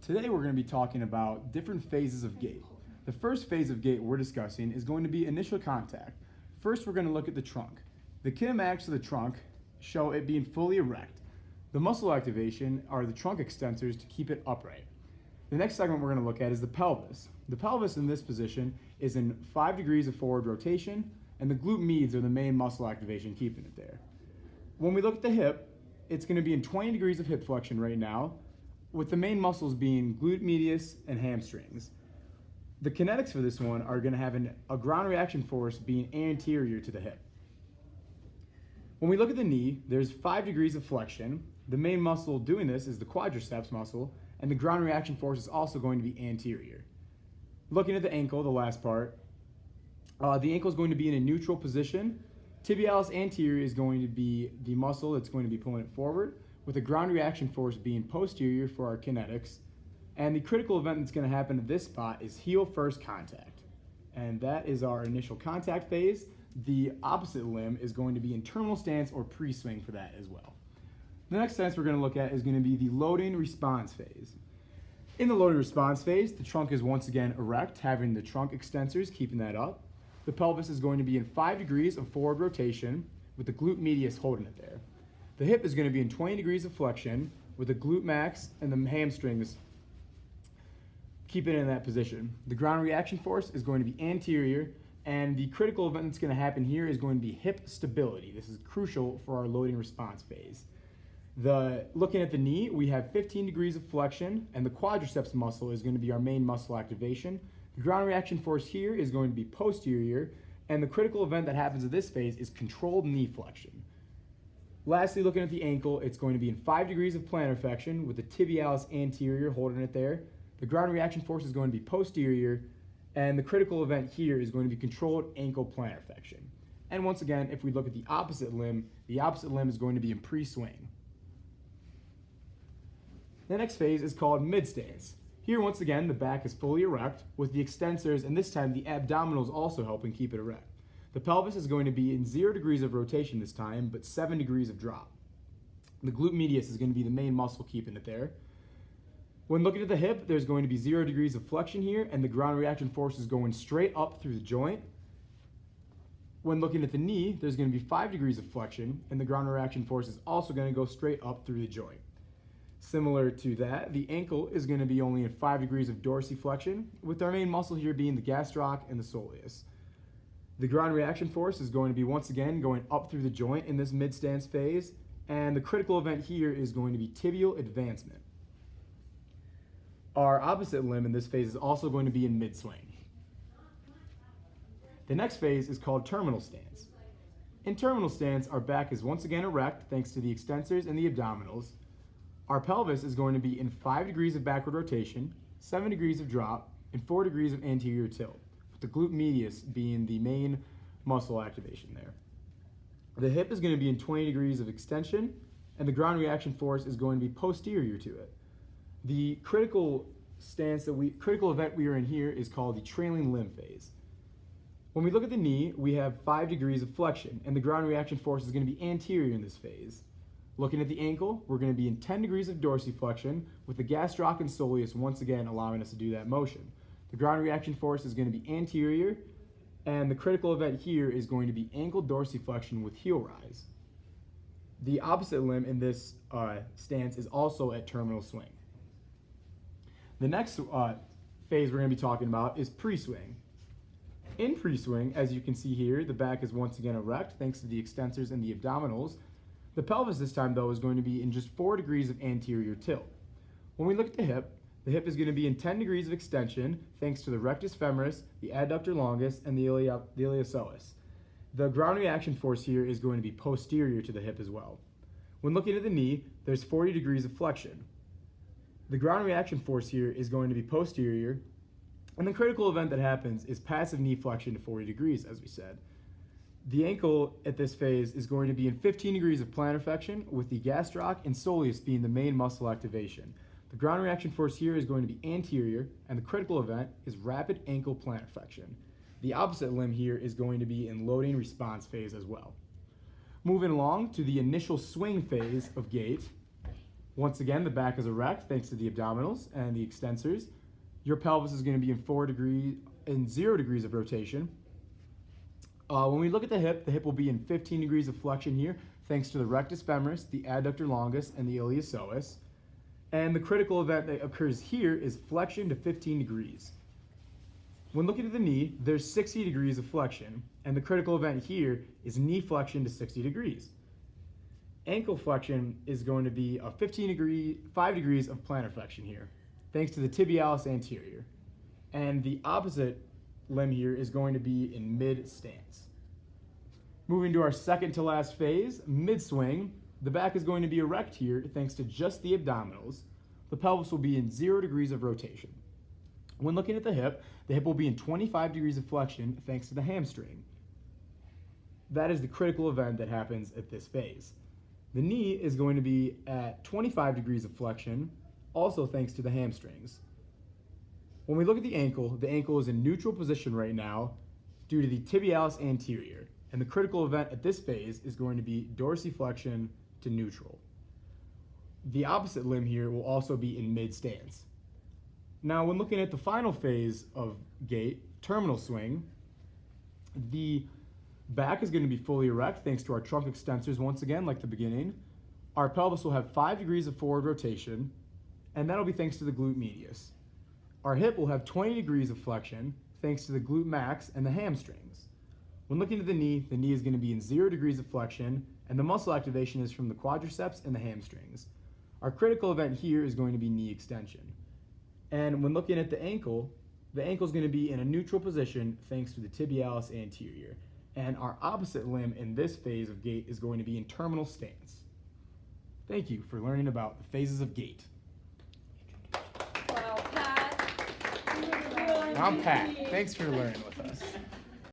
Today we're going to be talking about different phases of gait. The first phase of gait we're discussing is going to be initial contact. First we're going to look at the trunk. The kinematics of the trunk show it being fully erect. The muscle activation are the trunk extensors to keep it upright. The next segment we're going to look at is the pelvis. The pelvis in this position is in 5 degrees of forward rotation, and the glute medius are the main muscle activation keeping it there. When we look at the hip, it's going to be in 20 degrees of hip flexion right now, with the main muscles being glute medius and hamstrings. The kinetics for this one are going to have a ground reaction force being anterior to the hip. When we look at the knee, there's 5 degrees of flexion. The main muscle doing this is the quadriceps muscle, and the ground reaction force is also going to be anterior. Looking at the ankle, the last part, the ankle is going to be in a neutral position. Tibialis anterior is going to be the muscle that's going to be pulling it forward, with the ground reaction force being posterior for our kinetics. And the critical event that's going to happen at this spot is heel first contact. And that is our initial contact phase. The opposite limb is going to be in terminal stance or pre-swing for that as well. The next stance we're going to look at is going to be the loading response phase. In the loading response phase, the trunk is once again erect, having the trunk extensors keeping that up. The pelvis is going to be in 5 degrees of forward rotation, with the glute medius holding it there. The hip is going to be in 20 degrees of flexion, with the glute max and the hamstrings keeping it in that position. The ground reaction force is going to be anterior, and the critical event that's going to happen here is going to be hip stability. This is crucial for our loading response phase. Looking at the knee, we have 15 degrees of flexion, and the quadriceps muscle is going to be our main muscle activation. The ground reaction force here is going to be posterior, and the critical event that happens at this phase is controlled knee flexion. Lastly, looking at the ankle, it's going to be in 5 degrees of plantar flexion, with the tibialis anterior holding it there. The ground reaction force is going to be posterior, and the critical event here is going to be controlled ankle plantar flexion. And once again, if we look at the opposite limb is going to be in pre-swing. The next phase is called mid-stance. Here, once again, the back is fully erect, with the extensors, and this time the abdominals also helping keep it erect. The pelvis is going to be in 0 degrees of rotation this time, but 7 degrees of drop. The glute medius is going to be the main muscle keeping it there. When looking at the hip, there's going to be 0 degrees of flexion here, and the ground reaction force is going straight up through the joint. When looking at the knee, there's going to be 5 degrees of flexion, and the ground reaction force is also going to go straight up through the joint. Similar to that, the ankle is going to be only in 5 degrees of dorsiflexion, with our main muscle here being the gastroc and the soleus. The ground reaction force is going to be once again going up through the joint in this mid-stance phase, and the critical event here is going to be tibial advancement. Our opposite limb in this phase is also going to be in mid-swing. The next phase is called terminal stance. In terminal stance, our back is once again erect thanks to the extensors and the abdominals. Our pelvis is going to be in 5 degrees of backward rotation, 7 degrees of drop, and 4 degrees of anterior tilt, with the glute medius being the main muscle activation there. The hip is going to be in 20 degrees of extension, and the ground reaction force is going to be posterior to it. The critical event we are in here is called the trailing limb phase. When we look at the knee, we have 5 degrees of flexion, and the ground reaction force is going to be anterior in this phase. Looking at the ankle, we're going to be in 10 degrees of dorsiflexion, with the gastroc and soleus once again allowing us to do that motion. The ground reaction force is going to be anterior, and the critical event here is going to be ankle dorsiflexion with heel rise. The opposite limb in this stance is also at terminal swing. The next phase we're going to be talking about is pre-swing. In pre-swing, as you can see here, the back is once again erect thanks to the extensors and the abdominals. The pelvis this time, though, is going to be in just 4 degrees of anterior tilt. When we look at the hip is going to be in 10 degrees of extension thanks to the rectus femoris, the adductor longus, and the iliopsoas. The ground reaction force here is going to be posterior to the hip as well. When looking at the knee, there's 40 degrees of flexion. The ground reaction force here is going to be posterior, and the critical event that happens is passive knee flexion to 40 degrees, as we said. The ankle at this phase is going to be in 15 degrees of plantar flexion, with the gastroc and soleus being the main muscle activation. The ground reaction force here is going to be anterior, and the critical event is rapid ankle plantar flexion. The opposite limb here is going to be in loading response phase as well. Moving along to the initial swing phase of gait, Once again, the back is erect thanks to the abdominals and the extensors. Your pelvis is going to be in 0 degrees of rotation. When we look at the hip will be in 15 degrees of flexion here, thanks to the rectus femoris, the adductor longus, and the iliopsoas. And the critical event that occurs here is flexion to 15 degrees. When looking at the knee, there's 60 degrees of flexion, and the critical event here is knee flexion to 60 degrees. Ankle flexion is going to be a 5 degrees of plantar flexion here, thanks to the tibialis anterior. And the opposite limb here is going to be in mid stance. Moving to our second to last phase, mid swing, the back is going to be erect here thanks to just the abdominals. The pelvis will be in 0 degrees of rotation. When looking at the hip will be in 25 degrees of flexion thanks to the hamstring. That is the critical event that happens at this phase. The knee is going to be at 25 degrees of flexion, also thanks to the hamstrings. When we look at the ankle is in neutral position right now due to the tibialis anterior, and the critical event at this phase is going to be dorsiflexion to neutral. The opposite limb here will also be in mid stance. Now, when looking at the final phase of gait, terminal swing, the back is going to be fully erect thanks to our trunk extensors once again, like the beginning. Our pelvis will have 5 degrees of forward rotation, and that'll be thanks to the glute medius. Our hip will have 20 degrees of flexion thanks to the glute max and the hamstrings. When looking at the knee is going to be in 0 degrees of flexion, and the muscle activation is from the quadriceps and the hamstrings. Our critical event here is going to be knee extension. And when looking at the ankle is going to be in a neutral position thanks to the tibialis anterior. And our opposite limb in this phase of gait is going to be in terminal stance. Thank you for learning about the phases of gait. Wow, Pat. I'm Pat. Thanks for learning with us.